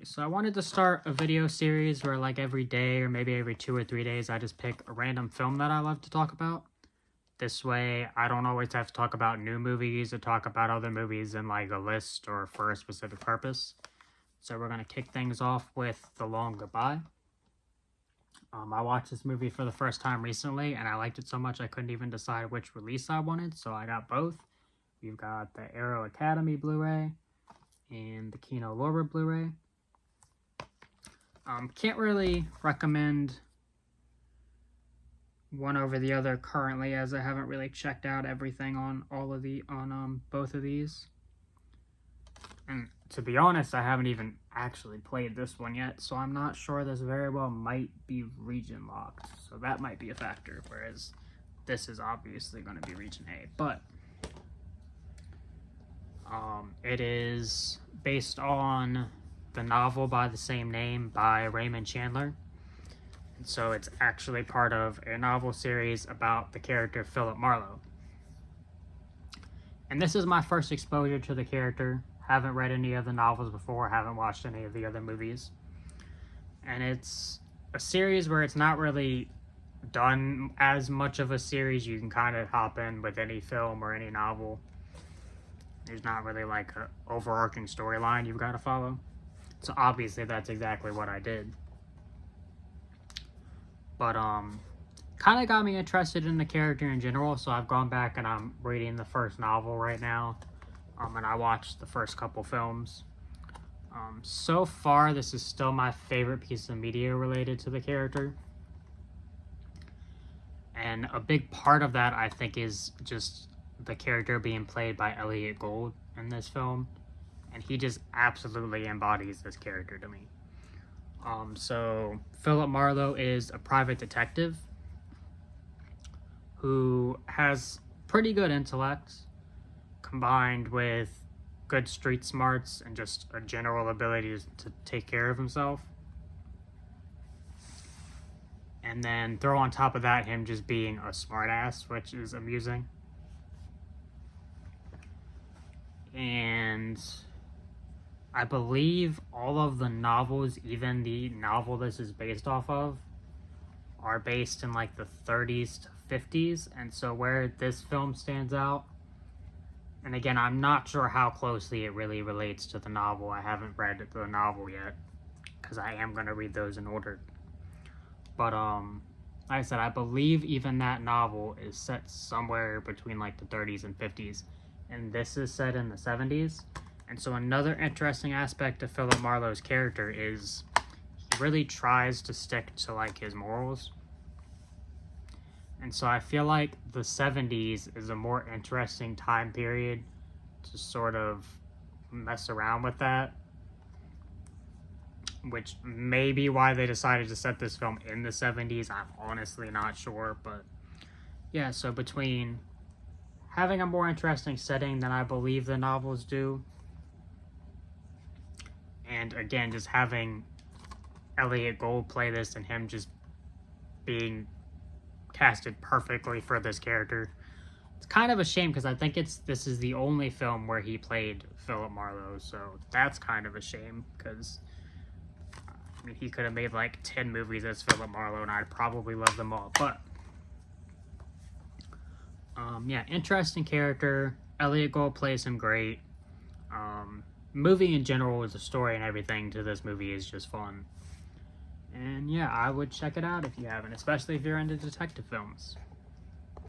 So I wanted to start a video series where like every day or maybe every 2 or 3 days I just pick a random film that I love to talk about. This way I don't always have to talk about new movies or talk about other movies in like a list or for a specific purpose. So we're going to kick things off with The Long Goodbye. I watched this movie for the first time recently and I liked it so much I couldn't even decide which release I wanted, so I got both. We've got the Arrow Academy Blu-ray and the Kino Lorber Blu-ray. Can't really recommend one over the other currently, as I haven't really checked out everything on both of these. And to be honest, I haven't even actually played this one yet, so I'm not sure. This very well might be region locked, so that might be a factor, whereas this is obviously going to be region A. But it is based on the novel by the same name by Raymond Chandler. And so it's actually part of a novel series about the character Philip Marlowe. And this is my first exposure to the character. Haven't read any of the novels before, haven't watched any of the other movies. And it's a series where it's not really done as much of a series. You can kind of hop in with any film or any novel. There's not really like an overarching storyline you've got to follow. So obviously that's exactly what I did. But kind of got me interested in the character in general, so I've gone back and I'm reading the first novel right now. And I watched the first couple films. So far, this is still my favorite piece of media related to the character. And a big part of that, I think, is just the character being played by Elliot Gould in this film. And he just absolutely embodies this character to me. So Philip Marlowe is a private detective who has pretty good intellect combined with good street smarts and just a general ability to take care of himself. And then throw on top of that him just being a smartass, which is amusing. And I believe all of the novels, even the novel this is based off of, are based in like the 30s to 50s. And so where this film stands out, and again, I'm not sure how closely it really relates to the novel. I haven't read the novel yet, because I am going to read those in order. But like I said, I believe even that novel is set somewhere between like the 30s and 50s. And this is set in the 70s. And so another interesting aspect of Philip Marlowe's character is he really tries to stick to like his morals. And so I feel like the 70s is a more interesting time period to sort of mess around with that. Which may be why they decided to set this film in the 70s. I'm honestly not sure. But yeah, so between having a more interesting setting than I believe the novels do, and again, just having Elliot Gould play this and him just being casted perfectly for this character. It's kind of a shame because I think this is the only film where he played Philip Marlowe, so that's kind of a shame because I mean, he could have made like 10 movies as Philip Marlowe and I'd probably love them all. But yeah, interesting character. Elliot Gould plays him great. Movie in general, the story and everything to this movie is just fun. And yeah, I would check it out if you haven't, especially if you're into detective films.